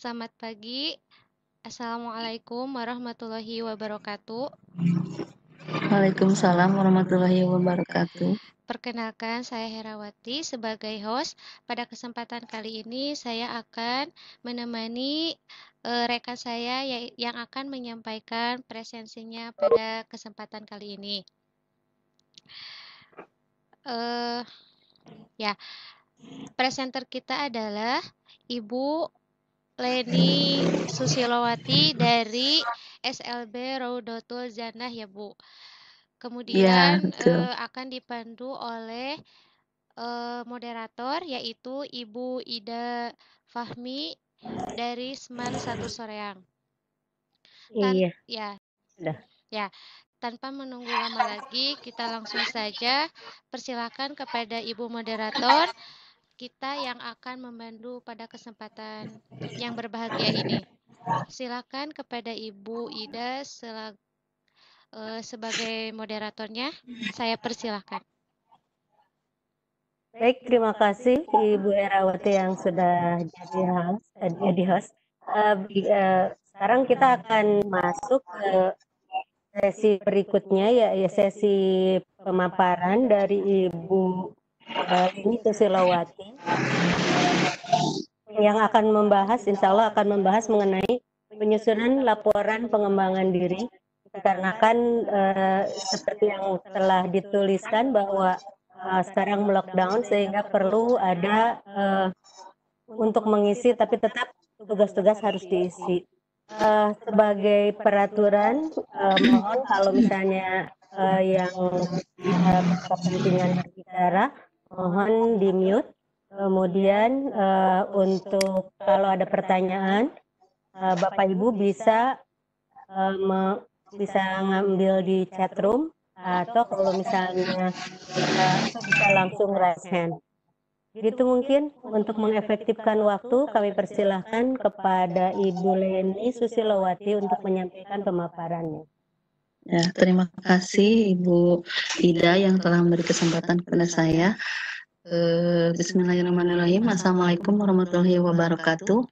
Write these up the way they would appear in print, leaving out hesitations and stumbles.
Selamat pagi. Assalamualaikum warahmatullahi wabarakatuh. Waalaikumsalam warahmatullahi wabarakatuh. Perkenalkan, saya Herawati sebagai host. Pada kesempatan kali ini saya akan menemani rekan saya yang akan menyampaikan presensinya pada kesempatan kali ini. Ya, presenter kita adalah Ibu Leni Susilowati dari SLB Raudatul Jannah ya Bu. Kemudian betul. akan dipandu oleh moderator yaitu Ibu Ida Fahmi dari Seman 1 Soreang. Iya. Tanpa menunggu lama lagi, kita langsung saja persilakan kepada Ibu moderator kita yang akan memandu pada kesempatan yang berbahagia ini. Silakan kepada Ibu Ida sebagai moderatornya, saya persilahkan. Baik, terima kasih Ibu Herawati yang sudah jadi host. Sekarang kita akan masuk ke sesi berikutnya, ya sesi pemaparan dari Ibu Leni Susilowati yang akan membahas, insya Allah akan membahas mengenai penyusunan laporan pengembangan diri. Dikarenakan seperti yang telah dituliskan bahwa sekarang lockdown sehingga perlu ada untuk mengisi, tapi tetap tugas-tugas harus diisi. Sebagai peraturan, mohon kalau misalnya yang berkepentingan berbicara, mohon di mute. Kemudian untuk kalau ada pertanyaan, Bapak Ibu bisa ngambil di chat room, atau kalau misalnya bisa langsung raise hand. Gitu mungkin untuk mengefektifkan waktu, kami persilahkan kepada Ibu Leni Susilowati untuk menyampaikan pemaparannya. Ya, terima kasih Ibu Ida yang telah memberi kesempatan kepada saya. Bismillahirrahmanirrahim. Assalamualaikum warahmatullahi wabarakatuh.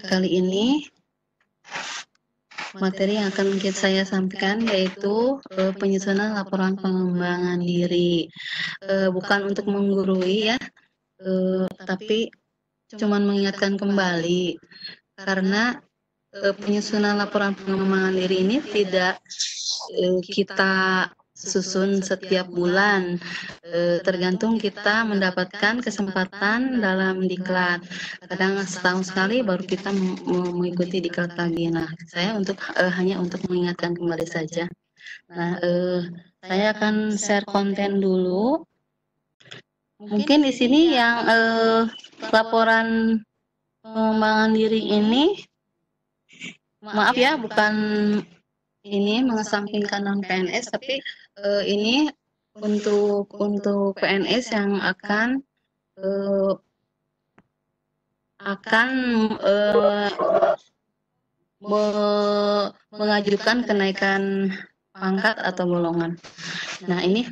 Kali ini materi yang akan saya sampaikan yaitu penyusunan laporan pengembangan diri. Bukan untuk menggurui ya, tapi cuman mengingatkan kembali karena penyusunan laporan pengembangan diri ini tidak kita susun setiap bulan, tergantung kita mendapatkan kesempatan dalam diklat. Kadang setahun sekali baru kita mengikuti diklat lagi. Nah, saya hanya untuk mengingatkan kembali saja. Nah, saya akan share konten dulu. Mungkin di sini yang laporan pengembangan diri ini, maaf ya, bukan ini mengesampingkan non PNS, tapi ini untuk PNS yang akan mengajukan kenaikan pangkat atau golongan. Nah, ini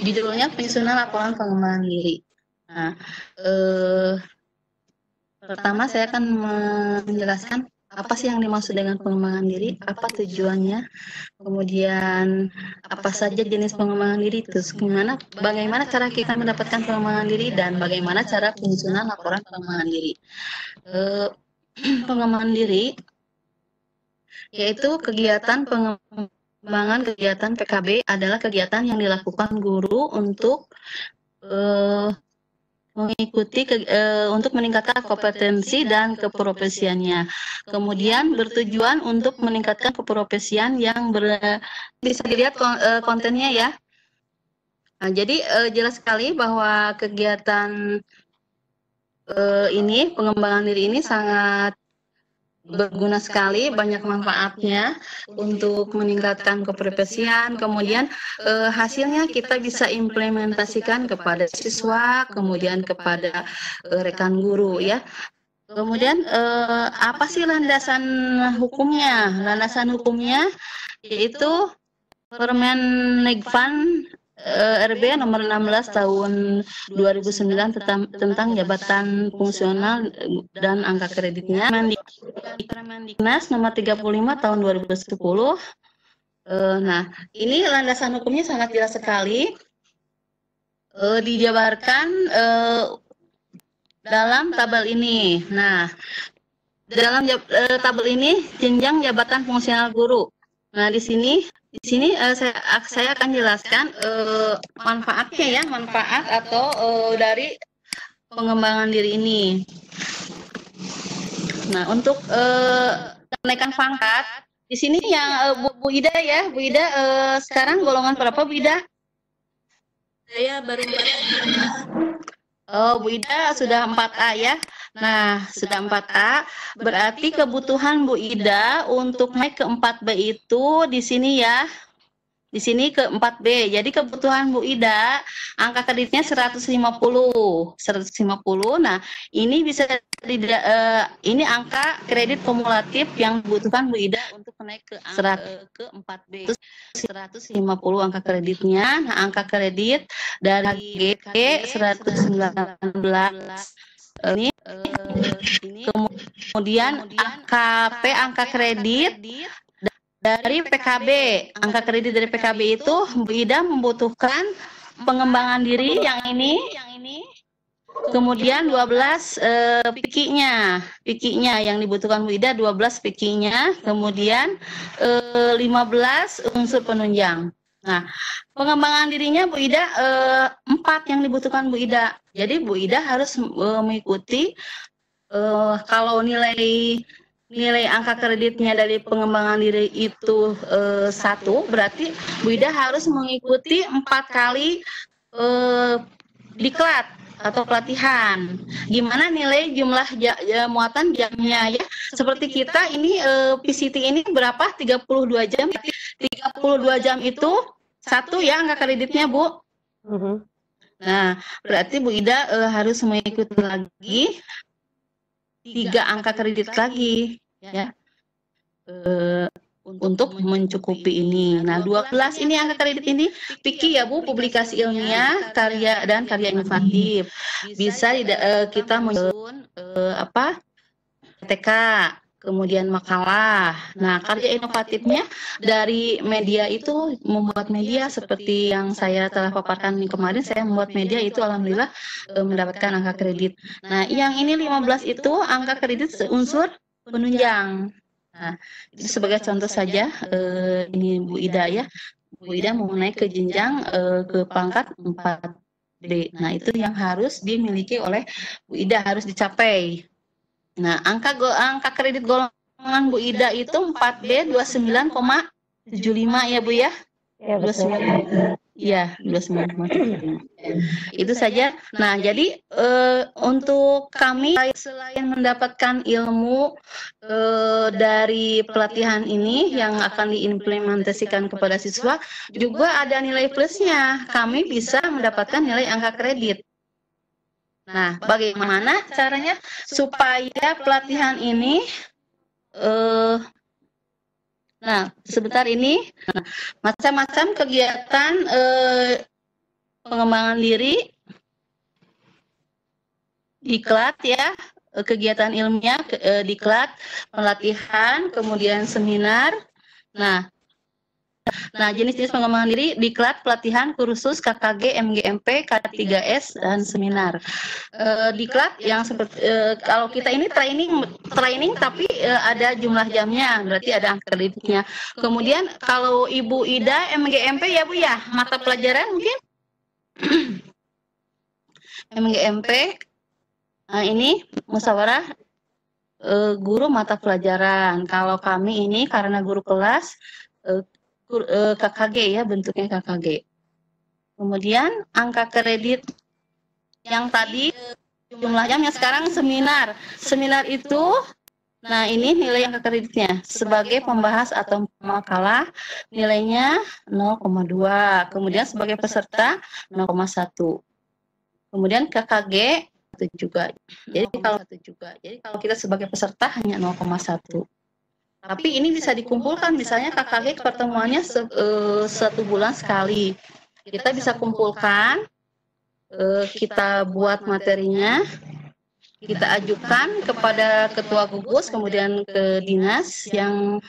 judulnya penyusunan laporan pengembangan diri. Nah, pertama saya akan menjelaskan apa sih yang dimaksud dengan pengembangan diri, apa tujuannya, kemudian apa saja jenis pengembangan diri itu, bagaimana cara kita mendapatkan pengembangan diri, dan bagaimana cara penyusunan laporan pengembangan diri. Pengembangan diri yaitu kegiatan pengembangan kegiatan PKB adalah kegiatan yang dilakukan guru untuk untuk meningkatkan kompetensi dan keprofesiannya. Kemudian bertujuan untuk meningkatkan keprofesian yang bisa dilihat kontennya ya. Nah, jadi jelas sekali bahwa kegiatan ini, pengembangan diri ini sangat berguna sekali, banyak manfaatnya untuk meningkatkan keprofesian. Kemudian hasilnya kita bisa implementasikan kepada siswa, kemudian kepada rekan guru ya. Kemudian apa sih landasan hukumnya? Landasan hukumnya yaitu Permendikbud RB nomor 16 tahun 2009 tentang jabatan fungsional dan angka kreditnya. Permendiknas nomor 35 tahun 2010. Nah, ini landasan hukumnya sangat jelas sekali. Dijabarkan dalam tabel ini. Nah, dalam tabel ini jenjang jabatan fungsional guru. Nah, di sini saya akan jelaskan manfaatnya ya, manfaat atau dari pengembangan diri ini. Nah, untuk kenaikan pangkat di sini yang Bu Ida ya, Bu Ida sekarang golongan berapa Bu Ida? Saya baru Oh, Bu Ida sudah 4A ya. Nah, sudah 4A, berarti kebutuhan Bu Ida untuk naik ke 4B itu di sini ya. Di sini ke 4B. Jadi kebutuhan Bu Ida angka kreditnya 150. 150. Nah, ini bisa ini angka kredit kumulatif yang dibutuhkan Bu Ida untuk naik ke 4B. 150 angka kreditnya. Nah, angka kredit dari GG 119 ini kemudian AKP angka kredit dari PKB. Angka kredit dari PKB itu Bu Ida membutuhkan pengembangan diri yang ini. Kemudian 12 pikinya yang dibutuhkan Bu Ida 12 pikinya. Kemudian 15 unsur penunjang. Nah, pengembangan dirinya Bu Ida 4 yang dibutuhkan Bu Ida. Jadi Bu Ida harus mengikuti kalau nilai angka kreditnya dari pengembangan diri itu 1, berarti Bu Ida harus mengikuti 4 kali diklat atau pelatihan. Gimana nilai jumlah muatan jamnya ya? Seperti kita ini PCT ini berapa? 32 jam. 32 jam itu 1 ya angka kreditnya Bu. Nah, berarti Bu Ida harus mengikuti lagi 3 angka kredit lagi ya untuk mencukupi ini. Nah, 12 ini angka kredit ini PIKI ya Bu, publikasi ilmiah, karya dan karya inovatif. Bisa kita menyusun TK, kemudian makalah. Nah, karya inovatifnya dari media itu membuat media seperti yang saya telah paparkan kemarin, saya membuat media itu alhamdulillah mendapatkan angka kredit. Nah, yang ini 15 itu angka kredit unsur penunjang. Nah, itu sebagai contoh saja ini Bu Ida ya. Bu Ida mau naik ke jenjang ke pangkat 4B. Nah, itu yang harus dimiliki oleh Bu Ida, harus dicapai. Nah, angka kredit golongan Bu Ida itu 4B 29,75 ya Bu ya. Ya, 29. Iya, 29,75. Itu saja. Nah, jadi untuk kami selain mendapatkan ilmu dari pelatihan ini yang akan diimplementasikan kepada siswa, juga ada nilai plusnya. Kami bisa mendapatkan nilai angka kredit. Nah, bagaimana caranya supaya pelatihan ini nah, sebentar ini macam-macam kegiatan pengembangan diri, diklat ya, kegiatan ilmiah, diklat, pelatihan, kemudian seminar. Nah, jenis-jenis pengembangan diri, diklat, pelatihan, kursus, KKG, MGMP, K3S, dan seminar. Diklat yang seperti kalau kita ini training tapi ada jumlah jamnya, berarti ada angka kreditnya. Kemudian kalau Ibu Ida MGMP ya Bu ya, mata pelajaran mungkin MGMP. Nah, ini musyawarah guru mata pelajaran. Kalau kami ini karena guru kelas KKG ya, bentuknya KKG. Kemudian angka kredit yang tadi jumlah jamnya, sekarang seminar. Seminar itu, nah ini nilai angka kreditnya sebagai pembahas atau makalah nilainya 0,2. Kemudian sebagai peserta 0,1. Kemudian KKG itu juga. Jadi kalau kita sebagai peserta hanya 0,1. Tapi ini bisa dikumpulkan, misalnya KKG pertemuannya 1 bulan sekali. kita bisa kumpulkan, kita buat materinya, kita ajukan kepada ketua gugus, kemudian ke dinas yang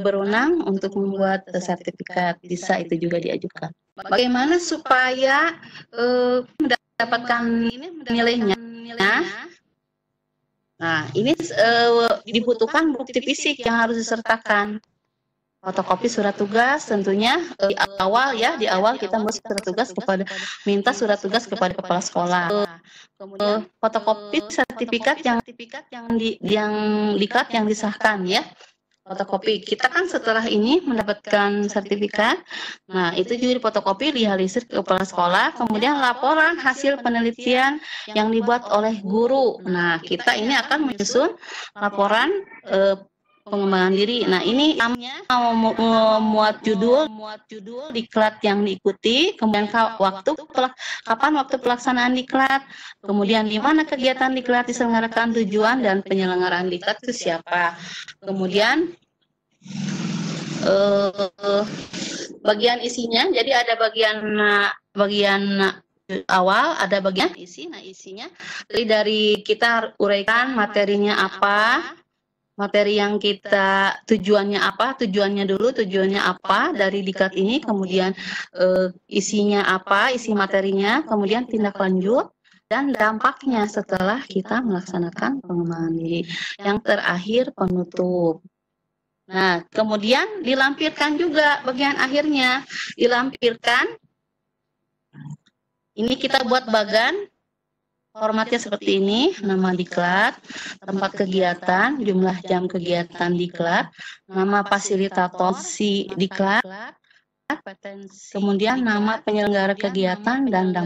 berwenang untuk membuat sertifikat. Bisa itu juga diajukan. Bagaimana supaya mendapatkan nilainya? Nah, ini dibutuhkan bukti fisik yang harus disertakan. Fotokopi surat tugas tentunya di awal kita minta surat tugas kepada kepala sekolah. Fotokopi sertifikat yang diklat yang disahkan ya. Fotokopi kita kan setelah ini mendapatkan sertifikat, nah itu juga difotokopi, dialisir ke kepala sekolah, kemudian laporan hasil penelitian yang dibuat oleh guru. Nah kita ini akan menyusun laporan pengembangan diri. Nah ini memuat judul diklat yang diikuti, kemudian kapan waktu pelaksanaan diklat, kemudian di mana kegiatan diklat diselenggarakan, tujuan dan penyelenggaraan diklat itu siapa. Kemudian bagian isinya, jadi ada bagian awal, ada bagian isi. Nah isinya dari kita uraikan materinya apa, materi yang kita tujuannya apa dari diklat ini, kemudian isinya apa, isi materinya, kemudian tindak lanjut dan dampaknya setelah kita melaksanakan pengembangan diri. Yang terakhir penutup. Nah, kemudian dilampirkan juga bagian akhirnya, dilampirkan. Ini kita buat bagan. Formatnya seperti ini, nama diklat, tempat kegiatan, jumlah jam kegiatan diklat, nama fasilitator si diklat, kemudian nama penyelenggara kegiatan dan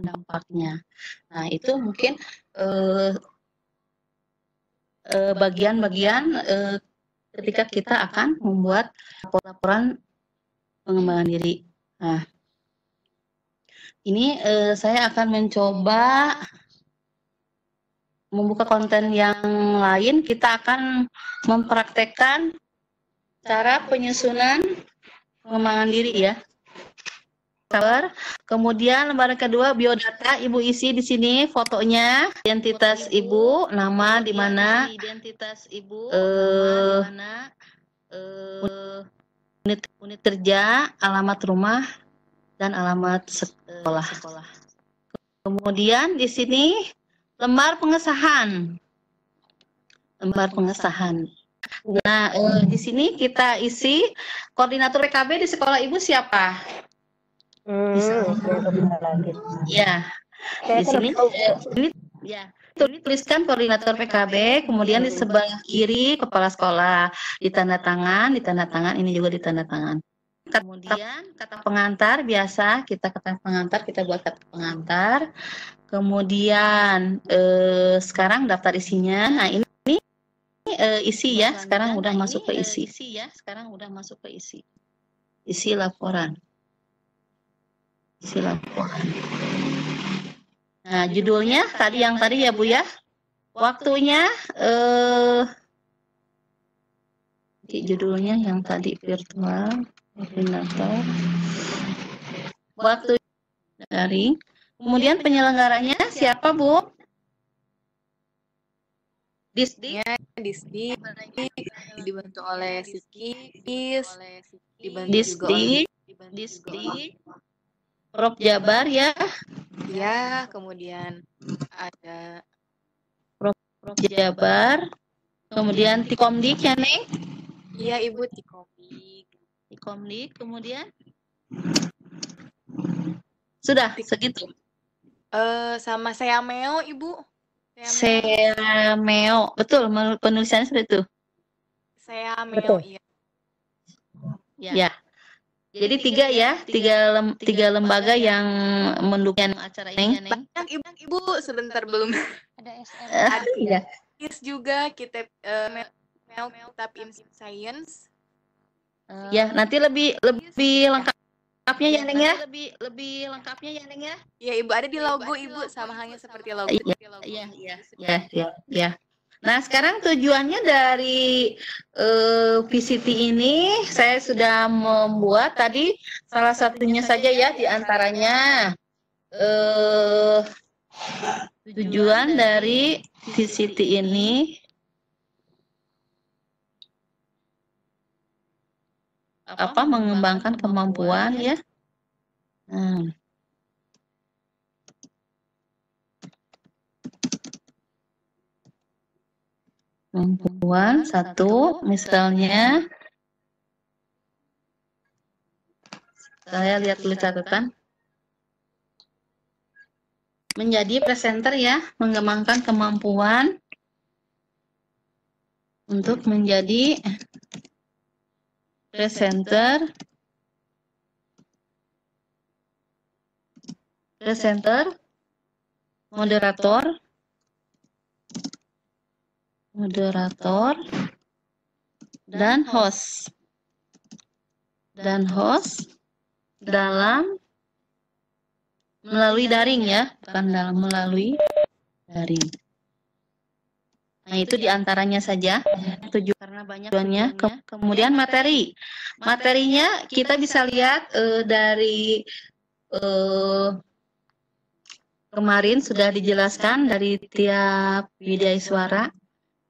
dampaknya. Nah, itu mungkin bagian-bagian ketika kita akan membuat laporan pengembangan diri. Nah, ini saya akan mencoba membuka konten yang lain. Kita akan mempraktekkan cara penyusunan pengembangan diri ya. Kemudian lembaran kedua biodata, Ibu isi di sini fotonya, identitas Ibu, nama di mana, unit kerja, alamat rumah, dan alamat sekolah. Kemudian di sini lembar pengesahan. Nah, di sini kita isi koordinator PKB di sekolah Ibu siapa? Ya, di sini tuliskan koordinator PKB, kemudian di sebelah kiri kepala sekolah, ditanda tangan, ini juga ditanda tangan. Kemudian kata pengantar, biasa kita buat kata pengantar. Kemudian sekarang daftar isinya. Nah ini isi ya, sekarang udah masuk ke isi. Isi laporan. Nah judulnya tadi ya Bu ya. Waktunya judulnya yang tadi virtual. Koordinator, waktu daring, kemudian penyelenggaranya siapa Bu? Disdik dibantu oleh Sikis, Disdik, Prof Jabar ya. Ya, kemudian ada Prof Jabar, kemudian Tikomdik ya Neng? Iya Ibu, Tikomdik, kemudian sudah segitu. Sama Seameo Ibu. Seameo, betul penulisannya seperti itu. Seameo, iya. Ya. Jadi tiga lembaga yang mendukung acara ini. Banyak Ibu, sebentar belum. Ada SM. Iya. Juga kita Kitab Science. Ya, nanti lebih lengkapnya ya Neng ya. Lebih lengkapnya ya Neng ya. Ya Ibu, ada di logo Ibu, sama halnya seperti logo. Iya. Nah, sekarang tujuannya dari VCT ini saya sudah membuat tadi salah satunya saja ya di antaranya tujuan dari VCT ini mengembangkan kemampuan ya. Kemampuan satu, misalnya saya lihat dulu catatan. Menjadi presenter ya, mengembangkan kemampuan untuk menjadi presenter, moderator, dan host dalam melalui daring ya, bukan dalam melalui daring. Nah, itu diantaranya saja karena banyak tujuannya. Kemudian materinya kita bisa lihat dari kemarin sudah dijelaskan dari tiap widya suara.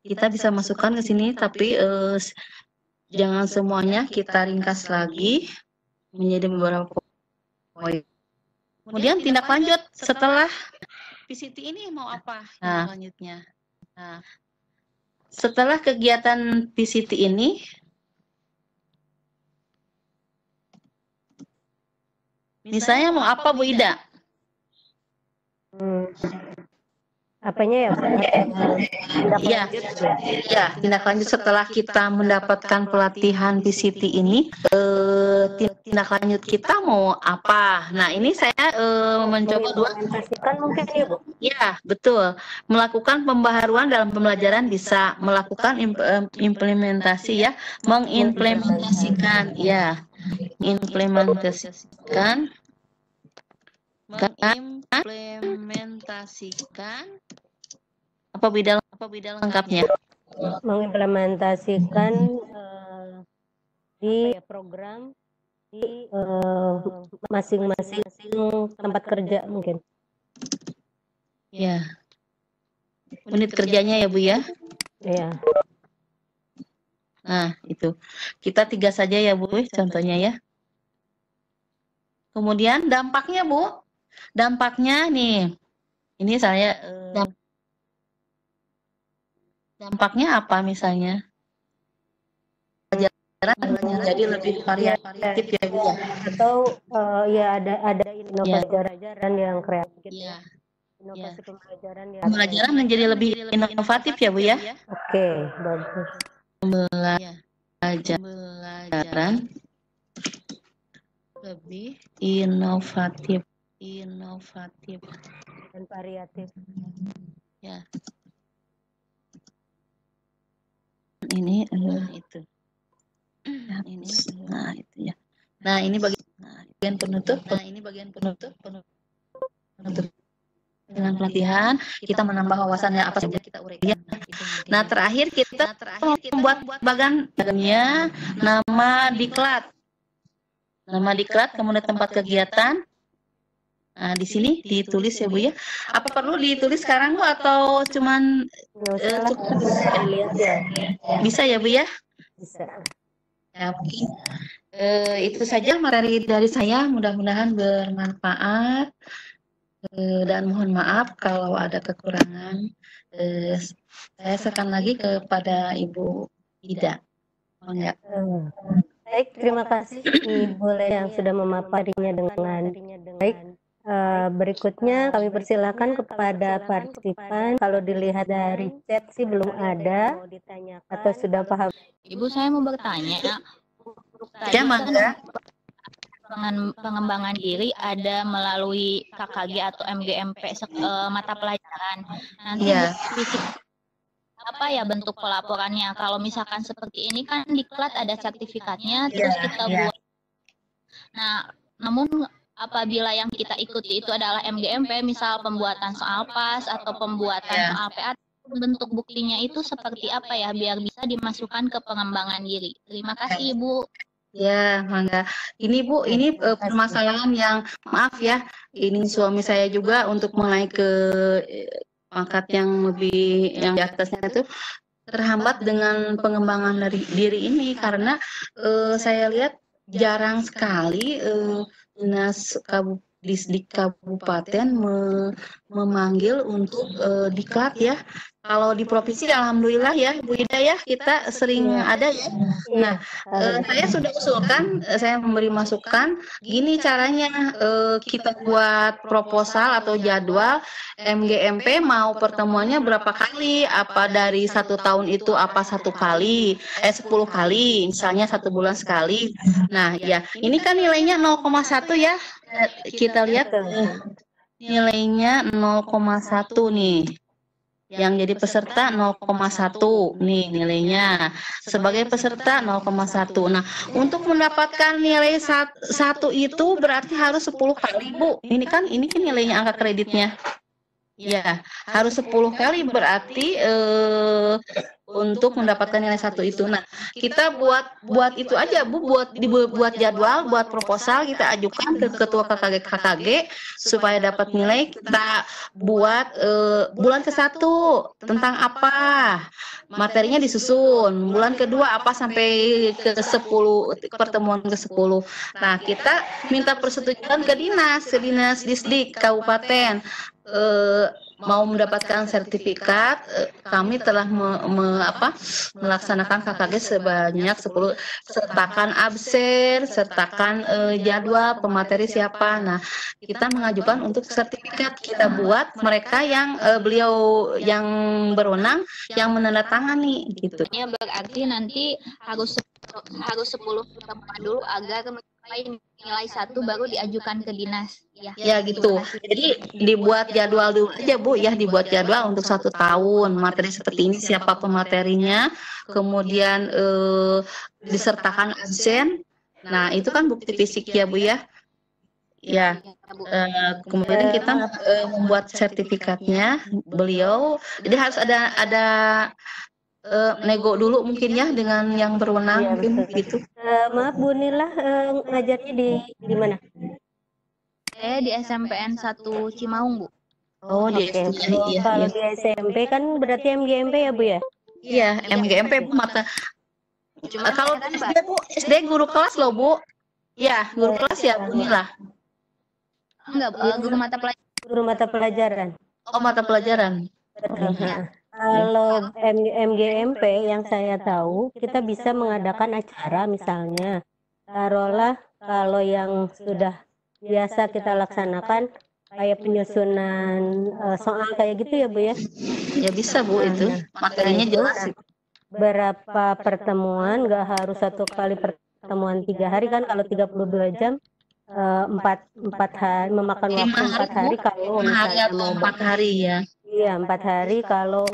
Kita bisa masukkan ke sini, tapi jangan semuanya, kita ringkas lagi menjadi beberapa poin. Kemudian tindak lanjut setelah VCT ini mau apa selanjutnya? Nah, setelah kegiatan VCT ini, misalnya mau apa Bu Ida? Apanya ya? Ya, tindak lanjut setelah kita mendapatkan pelatihan VCT ini, tindak lanjut kita mau apa? Nah, ini saya mencoba mengimplementasikan mungkin ya Bu? Ya, betul. Melakukan pembaharuan dalam pembelajaran bisa, melakukan implementasi ya, mengimplementasikan ya, mengimplementasikan apa bidang lengkapnya? Mengimplementasikan di program di masing-masing tempat kerja mungkin. Ya. Unit kerjanya ya Bu ya? Iya. Nah, itu. Kita 3 saja ya Bu, contohnya ya. Kemudian dampaknya Bu. Dampaknya nih. Ini saya dampaknya apa misalnya? Pelajaran menjadi lebih variatif ya Bu ya. Atau ya ada inovasi pembelajaran yang kreatif gitu ya. Inovasi pembelajaran yang pembelajaran menjadi lebih inovatif ya Bu ya. Oke, bagus. Pembelajaran lebih inovatif dan variatif. Ya. Ini itu. Nah, itu ya. Nah, ini bagian penutup. Dengan pelatihan kita menambah wawasannya apa saja kita uraikan. Nah, terakhir kita membuat bagannya nama diklat. Kemudian tempat kegiatan. Nah, di sini ditulis ya Bu ya. Apa perlu ditulis sekarang Bu atau cuman bisa ya Bu ya? Bisa. Ya, mungkin itu saja materi dari saya, mudah-mudahan bermanfaat dan mohon maaf kalau ada kekurangan. Saya serahkan lagi kepada Ibu Ida. Ya. Baik, terima kasih Ibu Le yang sudah memaparinya dengan baik. Berikutnya kami persilakan kepada partisipan. Kalau dilihat dari chat sih belum ada atau sudah paham. Ibu, saya mau bertanya. Ya, mangga. Pengembangan diri ada melalui KKG atau MGMP mata pelajaran. Nanti apa ya bentuk pelaporannya? Kalau misalkan seperti ini kan diklat ada sertifikatnya, terus kita buat. Nah, namun apabila yang kita ikuti itu adalah MGMP, misal pembuatan soal PAS atau pembuatan soal PA, bentuk buktinya itu seperti apa ya biar bisa dimasukkan ke pengembangan diri. Terima kasih Ibu. Ya, mangga. Ini Bu, ini permasalahan yang maaf ya. Ini suami saya juga untuk mulai ke pangkat yang lebih yang di atasnya itu terhambat dengan pengembangan dari diri ini karena saya lihat jarang sekali dinas Disdik Kabupaten memanggil untuk diklat ya. Kalau di provinsi alhamdulillah ya Bu Ida ya kita sering ada ya. Nah, saya sudah usulkan, saya memberi masukan gini caranya kita buat proposal atau jadwal MGMP mau pertemuannya berapa kali, apa dari 1 tahun itu apa 1 kali, 10 kali, misalnya 1 bulan sekali. Nah ya ini kan nilainya 0,1 ya, kita lihat nilainya 0,1 nih. Yang jadi peserta 0,1 nih nilainya. Sebagai peserta 0,1. Nah, untuk mendapatkan nilai 1 itu berarti harus 10 kali, Bu. Ini kan nilainya angka kreditnya. Ya, harus 10 kali berarti untuk mendapatkan nilai 1 itu. Nah, kita buat itu aja Bu, buat jadwal, buat proposal kita ajukan ke ketua KKG supaya dapat nilai. Kita buat bulan ke-1 tentang apa? Materinya disusun. Bulan kedua apa sampai ke-10 pertemuan ke-10. Nah, kita minta persetujuan ke dinas Disdik Kabupaten. Mau mendapatkan sertifikat, kami telah melaksanakan KKG sebanyak 10, sertakan absen, sertakan jadwal pemateri siapa. Nah, kita mengajukan untuk sertifikat, kita buat mereka yang beliau yang berwenang yang menandatangani gitu. Ya berarti nanti harus 10 pertemuan dulu agar mencapai nilai 1 baru diajukan ke dinas. Ya gitu. Jadi dibuat jadwal dulu aja Bu ya, dibuat jadwal untuk 1 tahun. Materi seperti ini siapa pematerinya, kemudian disertakan absen. Nah itu kan bukti fisik ya Bu ya. Ya, kemudian kita membuat sertifikatnya beliau. Jadi harus ada nego dulu mungkin ya dengan yang berwenang Iya, mungkin betul. gitu. Maaf Bu Nila, ngajarnya di mana? Saya di SMPN 1 Cimaung, Bu. Oh, di Oke. SD ya. Kalau di SMP kan berarti MGMP ya Bu ya? Iya, MGMP Bu mata. Kalau SD Bu, SD guru kelas loh Bu. Ya, guru kelas ya Bu Nila. Enggak, guru mata pelajaran. Guru mata pelajaran. Oh, mata pelajaran. Betul. Kalau MGMP yang saya tahu, kita bisa mengadakan acara misalnya. Taruhlah kalau yang sudah biasa kita laksanakan kayak penyusunan soal kayak gitu ya Bu ya. Ya bisa Bu itu. Materinya jelas. Berapa pertemuan, nggak harus 1 kali pertemuan 3 hari kan, kalau 32 jam 4 hari memakan waktu 4 hari kalau misalnya mau 4 hari ya. Iya, 4 hari kalau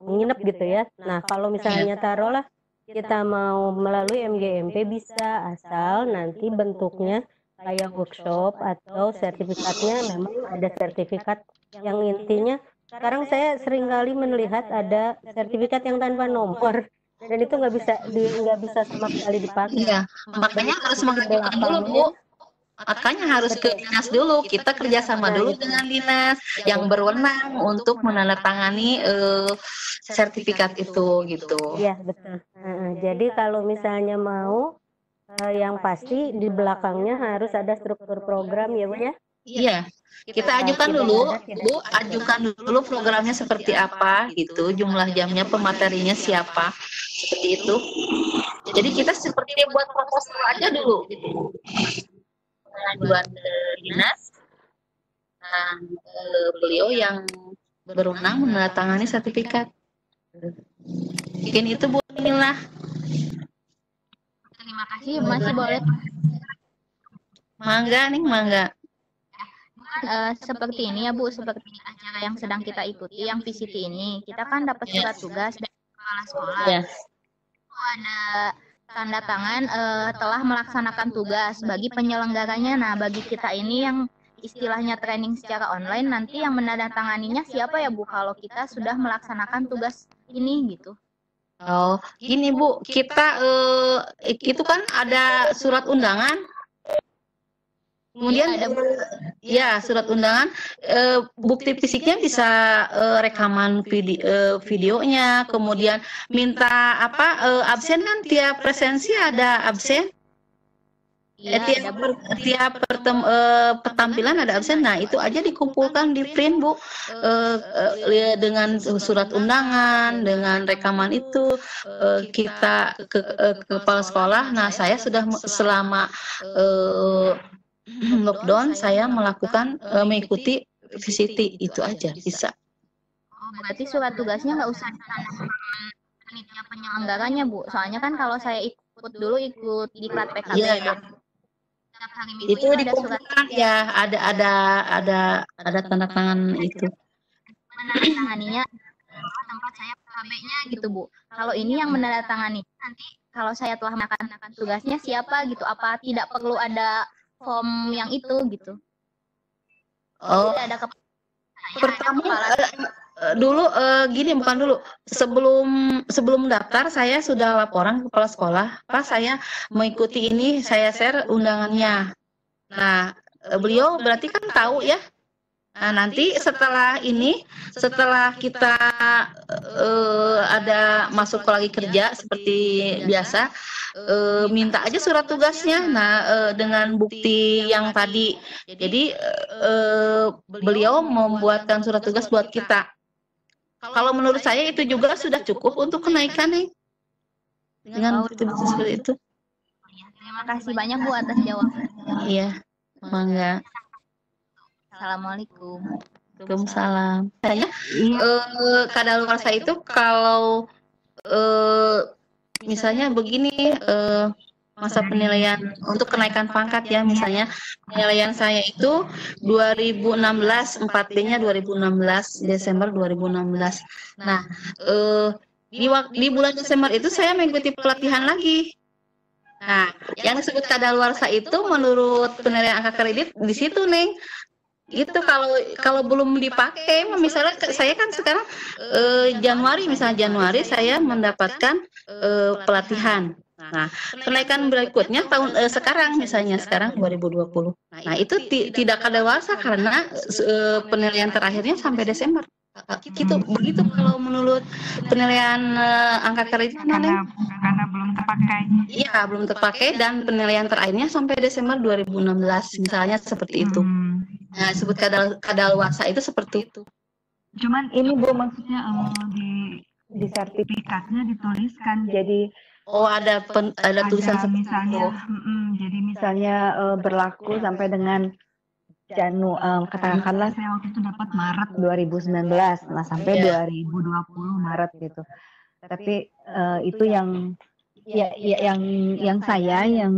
nginep gitu ya. Nah, kalau misalnya taruhlah kita mau melalui MGMP bisa, asal nanti bentuknya kayak workshop atau sertifikatnya memang ada sertifikat yang intinya. Sekarang saya seringkali melihat ada sertifikat yang tanpa nomor dan itu nggak bisa sama sekali dipakai. Iya, makanya harus mengajukan dulu Bu. Makanya harus ke dinas dulu. Kita kerjasama dulu dengan dinas yang berwenang untuk menandatangani sertifikat itu gitu. Iya betul. Jadi kalau misalnya mau yang pasti di belakangnya harus ada struktur program ya Bu ya. Iya, kita ajukan dulu, Bu, ajukan dulu programnya seperti apa gitu, jumlah jamnya, pematerinya siapa, seperti itu. Jadi kita seperti dia buat proposal aja dulu gitu. Pengajuan ke dinas, nah, beliau yang berwenang menandatangani sertifikat. Mungkin itu Bu Nila. Terima kasih, masih boleh. Mangga nih, mangga. Seperti ini ya Bu, seperti acara yang sedang kita ikuti, yang VCT ini, kita kan dapat surat tugas dari kepala sekolah. Ya. Ada tanda tangan telah melaksanakan tugas bagi penyelenggaranya. Nah, bagi kita ini yang istilahnya training secara online, nanti yang menandatanganinya siapa ya Bu kalau kita sudah melaksanakan tugas ini gitu? Oh, gini Bu, kita itu kan ada surat undangan. Kemudian ya surat undangan, bukti fisiknya bisa rekaman videonya, kemudian minta absen kan tiap presensi ada absen. Tiap pertampilan ada absen. Nah, itu aja dikumpulkan di print, Bu. Dengan surat undangan, dengan rekaman itu kita ke kepala sekolah. Nah, saya sudah selama lockdown saya melakukan mengikuti VCT itu aja bisa. Oh, berarti surat tugasnya nggak usah ditandatangan panitia penyelenggaranya Bu. Soalnya kan kalau saya ikut diklat PKB dan setiap hari Minggu itu dikumpulkan ya ada tanda tangan itu. Menandatanganinya tempat saya PKB-nya gitu Bu. Kalau ini yang menandatangani nanti kalau saya telah melaksanakan tugasnya siapa gitu? Apa tidak perlu ada form yang itu gitu? Oh, tidak ada pertama dulu gini, bukan dulu, sebelum daftar saya sudah laporan ke kepala sekolah, Pak saya mengikuti ini, saya share undangannya. Nah, beliau berarti kan tahu ya. Nah, nanti setelah kita ada masuk lagi kerja seperti biasa, minta aja surat tugasnya. Nah, dengan bukti yang tadi. Jadi beliau membuatkan surat tugas buat kita. Kalau menurut saya itu juga sudah cukup untuk kenaikan nih. Dengan bukti-bukti seperti itu. Terima kasih banyak Bu atas jawabannya. Iya, mangga. Assalamualaikum. Waalaikumsalam. Saya kadaluarsa itu kalau misalnya begini, masa penilaian untuk kenaikan pangkat ya, misalnya penilaian saya itu 2016, 4B-nya 2016, Desember 2016. Nah, di bulan Desember itu saya mengikuti pelatihan lagi. Nah, yang disebut kadaluarsa itu menurut penilaian angka kredit di situ, Neng. Itu kalau belum dipakai, misalnya saya kan sekarang Januari saya mendapatkan pelatihan. Nah, kenaikan berikutnya tahun sekarang 2020. Nah, itu tidak kadaluarsa karena penilaian terakhirnya sampai Desember. Begitu kalau menurut penilaian angka kredit karena belum terpakai. Iya, belum terpakai dan penilaian terakhirnya sampai Desember 2016 misalnya seperti itu. Nah, sebut kadaluarsa itu seperti itu. Cuman ini Bu maksudnya di sertifikatnya dituliskan jadi ada tulisan seperti misalnya jadi misalnya berlaku sampai dengan katakanlah saya waktu itu dapat Maret 2019, nah sampai 2020 Maret gitu. Tapi itu yang saya yang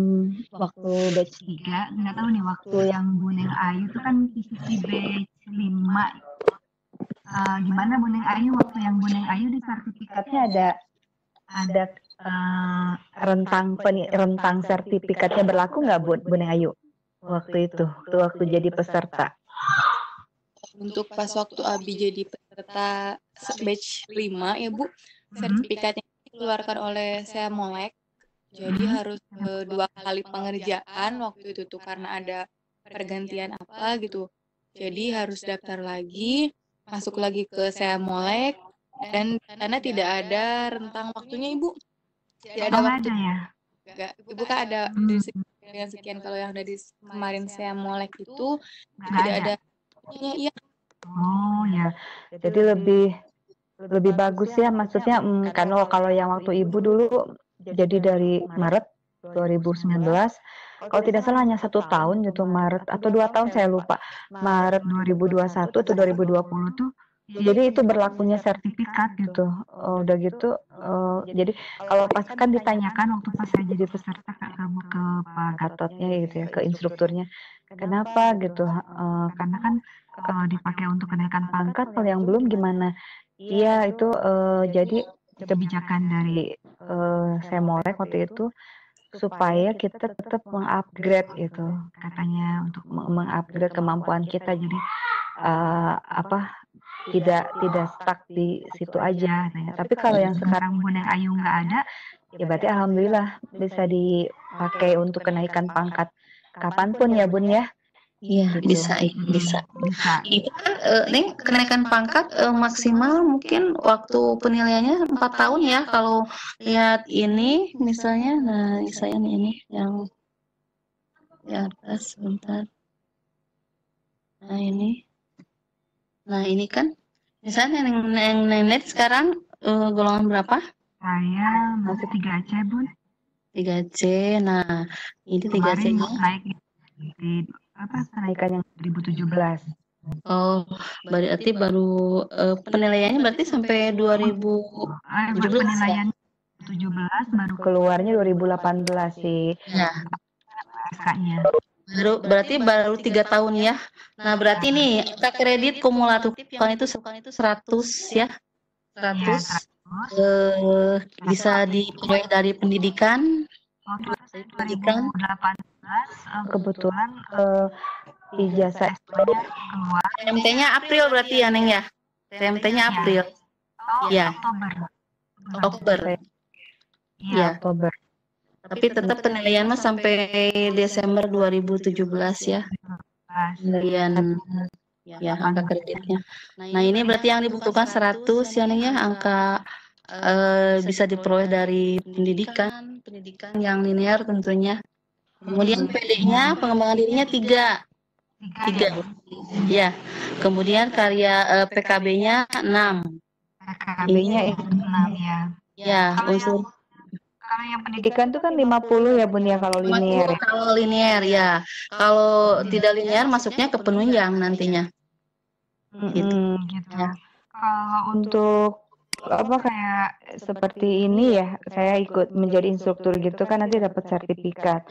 waktu batch 3, nggak tahu nih waktu yang Bu Neng Ayu itu kan di batch 5. Gimana Bu Neng Ayu waktu yang Bu Neng Ayu di sertifikatnya ada rentang sertifikatnya berlaku nggak Bu Neng Ayu? Waktu jadi peserta. Untuk pas waktu Abi jadi peserta batch 5 ya Bu, sertifikatnya dikeluarkan oleh saya Molek. Jadi harus 2 kali pengerjaan waktu itu tuh karena ada pergantian apa gitu. Jadi harus daftar lagi, masuk lagi ke saya Molek, dan karena tidak ada rentang waktunya Ibu. Tidak ada waktu. Ya? Enggak. Ibu kan ada dari sekian kalau yang dari kemarin saya Molek itu tidak ada waktunya. Iya. Oh ya. Jadi lebih bagus ya maksudnya karena kalau yang waktu Ibu dulu jadi dari Maret 2019 kalau tidak salah hanya 1 tahun gitu, Maret atau 2 tahun saya lupa, Maret 2021 atau 2020 tuh jadi itu berlakunya sertifikat gitu. Udah gitu jadi kalau pas kan ditanyakan waktu pas saya jadi peserta ke Pak Gatotnya gitu ya, ke instrukturnya kenapa gitu, karena kan kalau dipakai untuk kenaikan pangkat, kalau yang belum gimana? Iya itu jadi kebijakan dari saya Molek waktu itu supaya kita tetap mengupgrade itu katanya untuk mengupgrade kemampuan kita. Jadi apa tidak stuck di situ aja katanya. Tapi kalau yang sekarang Bun yang Ayu nggak ada, ya berarti alhamdulillah bisa dipakai untuk kenaikan pangkat kapanpun ya Bun ya. Iya, Gitu. bisa, bisa. Bisa. Itu kan, Neng, kenaikan pangkat maksimal mungkin waktu penilaiannya 4 tahun ya. Kalau lihat ini, misalnya, nah misalnya nih, ini yang atas, sebentar. Nah ini kan, misalnya Neng lihat sekarang golongan berapa? Saya masih 3C Bun. 3C. Nah, ini 3C Kemarin nya. naik di kenaikan yang 2017. Oh, berarti baru penilaiannya berarti sampai 2017 ya? Penilaian 2017 baru keluarnya 2018 sih Ya, SK-nya. berarti baru 3 tahun ya. Nah, berarti nih angka kredit kumulatif kan itu 100 ya. 100 bisa diperoleh dari pendidikan. Pendidikan 2018 kebetulan ijazah S2-nya keluar. TMT-nya April berarti ya, Neng ya. TMT-nya April. Ya. Oktober. Iya, Oktober. Tapi tetap penilaian mah sampai Desember 2017 ya. Penilaian ya angka kreditnya. Nah, ini berarti yang dibutuhkan 100 ya, Neng ya, angka bisa diperoleh dari pendidikan yang linear tentunya. Kemudian PD-nya pengembangan dirinya 3. Ya. Kemudian karya PKB-nya 6. PKB-nya itu 6 ya. Ya, unsur Kalau yang pendidikan itu kan 50 ya Bun ya kalau linear. Kalau linear ya. Kalau tidak linear masuknya ke penunjang nantinya. Gitu. Kalau untuk kayak seperti ini ya, saya ikut menjadi instruktur gitu kan nanti dapat sertifikat.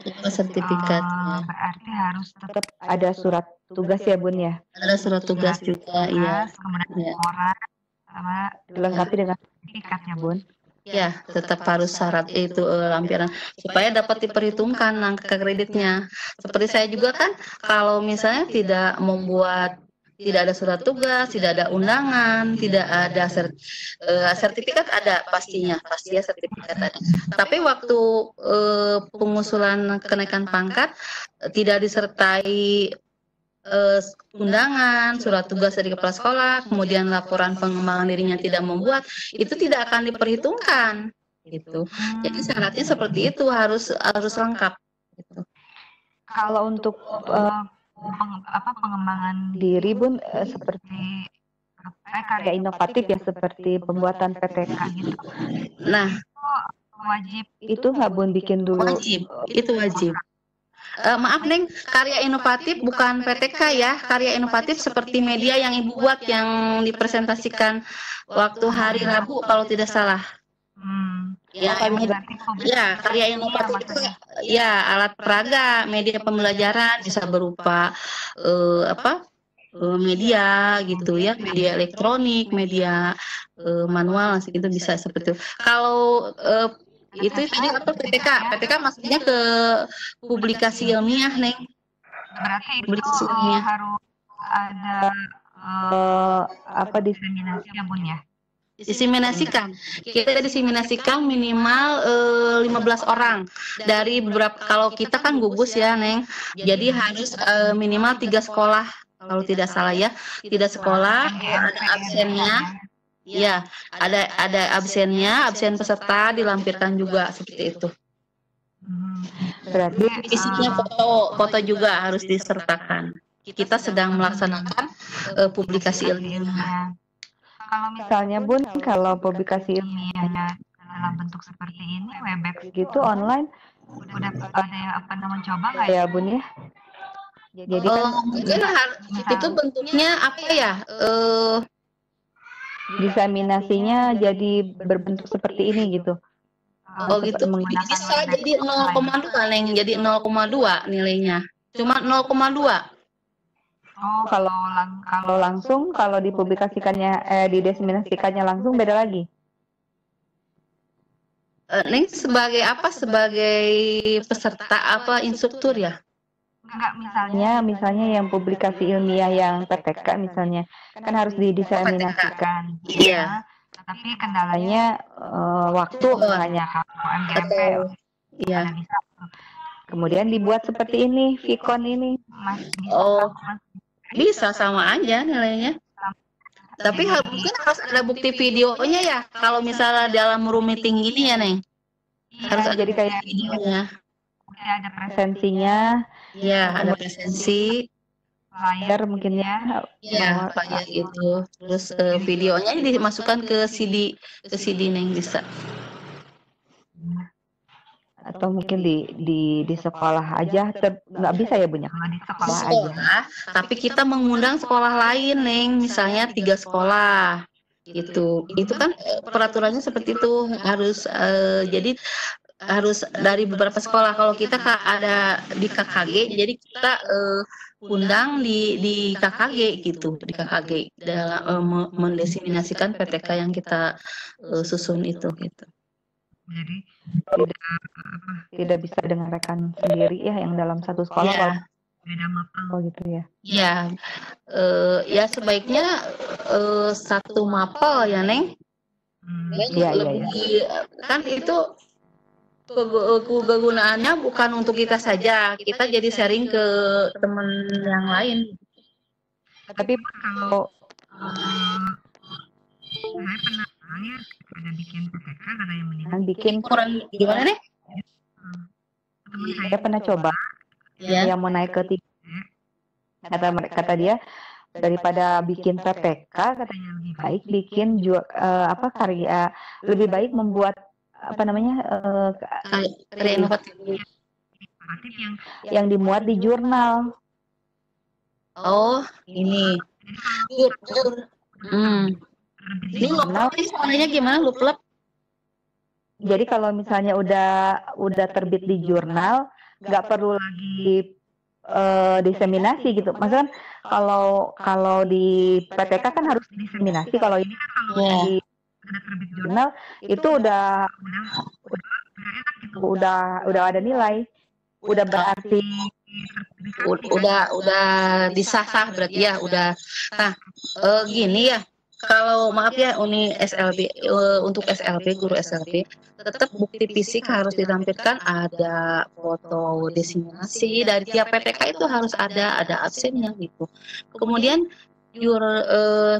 Berarti harus tetap ada surat tugas ya Bun ya. Ada surat tugas juga, iya. Kemudian laporan sama dilengkapi dengan sertifikatnya Bun. Ya, tetap harus syarat itu lampiran supaya dapat diperhitungkan angka kreditnya. Seperti saya juga kan, kalau misalnya tidak ada surat tugas, tidak ada undangan, tidak ada sertifikat ada pastinya sertifikat ada. Tapi waktu pengusulan kenaikan pangkat tidak disertai undangan, surat tugas dari kepala sekolah, kemudian laporan pengembangan dirinya tidak membuat, itu tidak akan diperhitungkan gitu. Jadi syaratnya seperti itu harus lengkap gitu. Kalau untuk pengembangan diri Bun seperti karya inovatif ya seperti pembuatan PTK gitu. Nah, wajib itu nggak Bun bikin dulu? Itu wajib. Maaf Neng, karya inovatif bukan PTK ya. Karya inovatif seperti media yang Ibu buat yang dipresentasikan waktu hari Rabu kalau tidak salah. Ya, karya inovatif itu ya alat peraga, media pembelajaran bisa berupa media gitu ya, media elektronik, media manual, itu bisa seperti itu. Kalau itu tadi apa PTK maksudnya ke publikasi ilmiah Neng. Berarti itu harus ada diseminasi ya Bun ya? Diseminasikan. Kita diseminasikan minimal 15 orang dari beberapa, kalau kita kan gugus ya Neng. Jadi harus minimal 3 sekolah kalau tidak salah ya. 3 sekolah, ada absennya. Ya, ada absennya, absen peserta dilampirkan juga seperti itu. Berarti fisiknya foto juga harus disertakan. Kita sedang melaksanakan publikasi ilmiah. Kalau misalnya Bun, kalau publikasi ilmiahnya dalam bentuk seperti ini, Webex gitu online, udah ada yang mencoba nggak ya Bun ya? Jadi mungkin itu bentuknya apa ya? Diseminasinya jadi berbentuk seperti ini gitu. Oh gitu. Bisa jadi 0,2 Neng, jadi 0,2 nilainya. Cuma 0,2. Oh, kalau langsung, kalau dipublikasikannya diseminasikannya langsung beda lagi. Neng sebagai apa? Sebagai peserta apa instruktur ya? Enggak, misalnya yang publikasi ilmiah yang PTK misalnya kan harus didiseminasikan. Iya. Tapi kendalanya waktu misalnya kalau MGMP Iya. bisa. Kemudian dibuat seperti ini, Vicon ini, Mas. Oh, bisa sama aja nilainya. Tapi mungkin harus ada bukti videonya ya. Kalau misalnya dalam room meeting ini ya, Neng. Harus ada jadi kayak videonya. ada presensinya. Ya, ada presensi. Flyer mungkin ya. Ya, flyer itu. Terus videonya dimasukkan ke CD Neng bisa. Atau mungkin di sekolah aja nggak bisa ya Bunya, di sekolah aja. Tapi kita mengundang sekolah lain, Neng, misalnya 3 sekolah. Itu kan peraturannya seperti itu, harus jadi harus dari beberapa sekolah. Kalau kita ada di KKG, jadi kita undang di KKG gitu, di KKG dalam mendiseminasikan PTK yang kita susun itu gitu. Jadi tidak bisa dengan rekan sendiri ya yang dalam satu sekolah kalau beda mapel gitu ya. Ya, ya sebaiknya satu mapel ya, Neng. Iya. Kan itu kegunaannya bukan untuk kita saja, kita jadi sharing ke teman yang lain. Tapi kalau saya pernah ada bikin PTK, ada yang meninggal bikin kurang gimana nih? Teman saya pernah coba yang mau naik ke 3, kata dia daripada bikin PTK katanya lebih baik bikin karya, lebih baik membuat karya inovatif yang dimuat di jurnal. Oh, ini. Ini soalnya gimana luplep? Jadi kalau misalnya udah terbit di jurnal, nggak perlu lagi diseminasi gitu. Maksudnya kalau di PTK kan harus diseminasi. Kalau ini kan kalau di terbit jurnal itu udah ada nilai, udah berarti udah disasah berarti ya udah. Nah gini ya, kalau maaf ya Uni SLB untuk SLB guru SLB tetap bukti fisik harus ditampilkan, ada foto diseminasi dari tiap PTK itu harus ada absennya gitu. Kemudian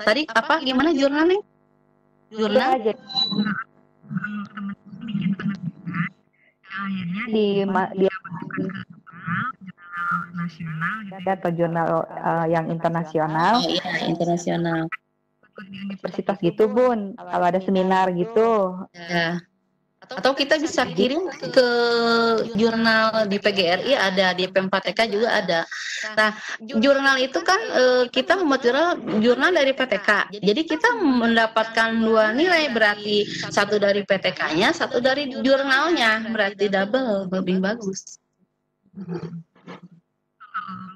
tadi apa gimana jurnalnya? Jurnal akhirnya dia nasional atau jurnal yang internasional. Oh, iya, internasional. Di universitas gitu Bun, kalau ada seminar gitu. Ya. Atau kita bisa kirim ke jurnal di PGRI ada, di PM4TK juga ada. Nah, jurnal itu kan kita membuat jurnal dari PTK. Jadi kita mendapatkan 2 nilai, berarti satu dari PTK-nya, satu dari jurnalnya, berarti double, lebih bagus.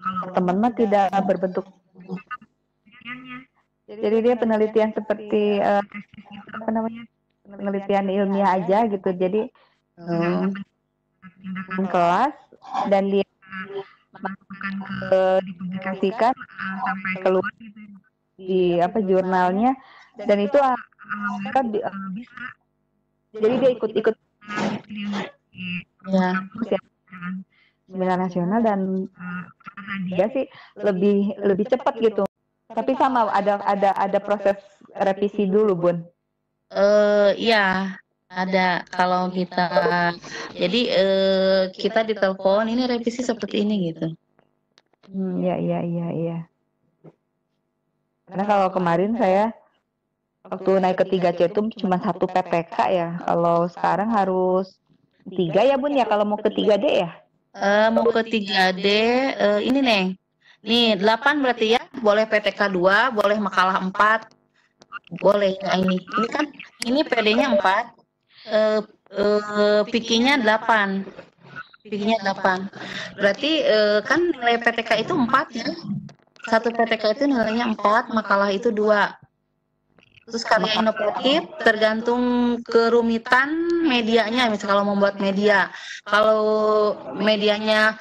Kalau teman mah tidak berbentuk. Jadi dia penelitian seperti penelitian ilmiah aja gitu. Jadi kelas dan dia masukkan dipublikasikan sampai keluar di jurnalnya, dan itu mereka bisa. Jadi dia ikut kampus ya, seminar nasional, dan dia sih lebih cepat gitu. Tapi sama ada proses revisi dulu Bun. Iya, ada. Kalau kita jadi kita ditelepon ini revisi seperti ini gitu. Iya. Karena kalau kemarin saya waktu naik ke 3C itu cuma 1 PTK ya. Kalau sekarang harus 3 ya Bun ya, kalau mau ke 3D ya? Mau ke 3D ini Neng. Nih 8 berarti ya, boleh PTK 2, boleh makalah 4. Boleh. Nah, ini kan ini PD-nya 4. PIKI-nya 8. PIKI-nya 8. Berarti kan nilai PTK itu 4 ya. Satu PTK itu nilainya 4, makalah itu 2. Terus karya inovatif tergantung kerumitan medianya, misalnya kalau membuat media. Kalau medianya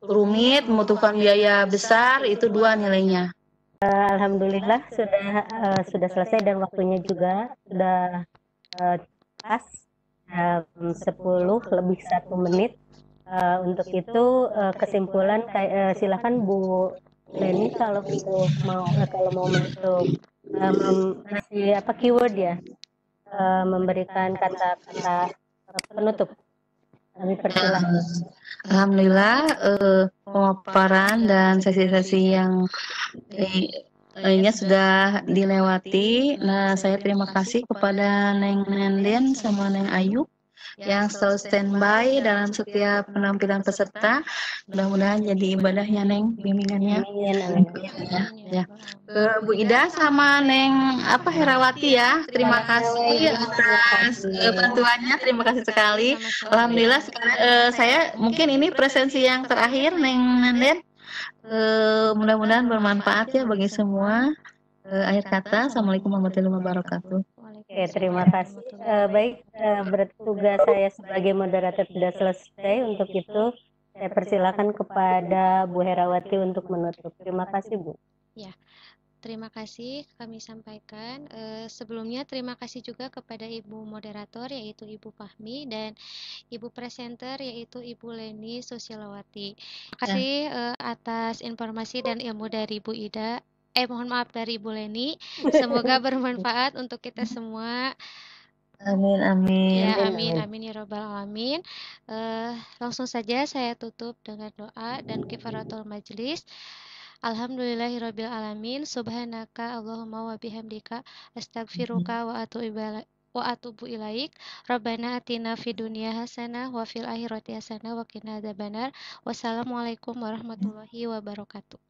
rumit, membutuhkan biaya besar, itu 2 nilainya. Alhamdulillah sudah selesai dan waktunya juga sudah pas 10 lebih 1 menit. Untuk itu kesimpulan silakan Bu Leni kalau mau menutup masih keyword ya, memberikan kata-kata penutup. Kami persilahkan. Alhamdulillah pemaparan dan sesi-sesi yang lainnya sudah dilewati. Nah, saya terima kasih kepada Neng Nenden sama Neng Ayu yang selalu standby dalam setiap penampilan peserta. Mudah-mudahan jadi ibadahnya Neng, bimbingannya. Ya. Bu Ida sama Neng Herawati ya, terima kasih atas bantuannya, terima kasih sekali. Alhamdulillah saya mungkin ini presensi yang terakhir Neng Nenden. Mudah-mudahan bermanfaat ya bagi semua. Akhir kata, Assalamualaikum warahmatullahi wabarakatuh. Oke, terima kasih. Baik, bertugas saya sebagai moderator sudah selesai. Untuk itu, saya persilakan kepada Bu Herawati untuk menutup. Terima kasih, Bu. Ya, terima kasih kami sampaikan. Sebelumnya terima kasih juga kepada Ibu Moderator yaitu Ibu Fahmi dan Ibu Presenter yaitu Ibu Leni Sosialawati. Terima kasih atas informasi dan ilmu dari Bu Ida. Mohon maaf dari Ibu Leni. Semoga bermanfaat untuk kita semua. Amin, amin. Ya, amin, amin ya robbal alamin. Langsung saja saya tutup dengan doa dan kifaratul majlis. Alhamdulillahirabbil alamin. Subhanaka Allahumma wa bihamdika astaghfiruka wa atubu ilaik. Rabbana atina fid dunya hasanah wa fil akhirati hasanah wa qina adzabannar. Wassalamualaikum warahmatullahi wabarakatuh.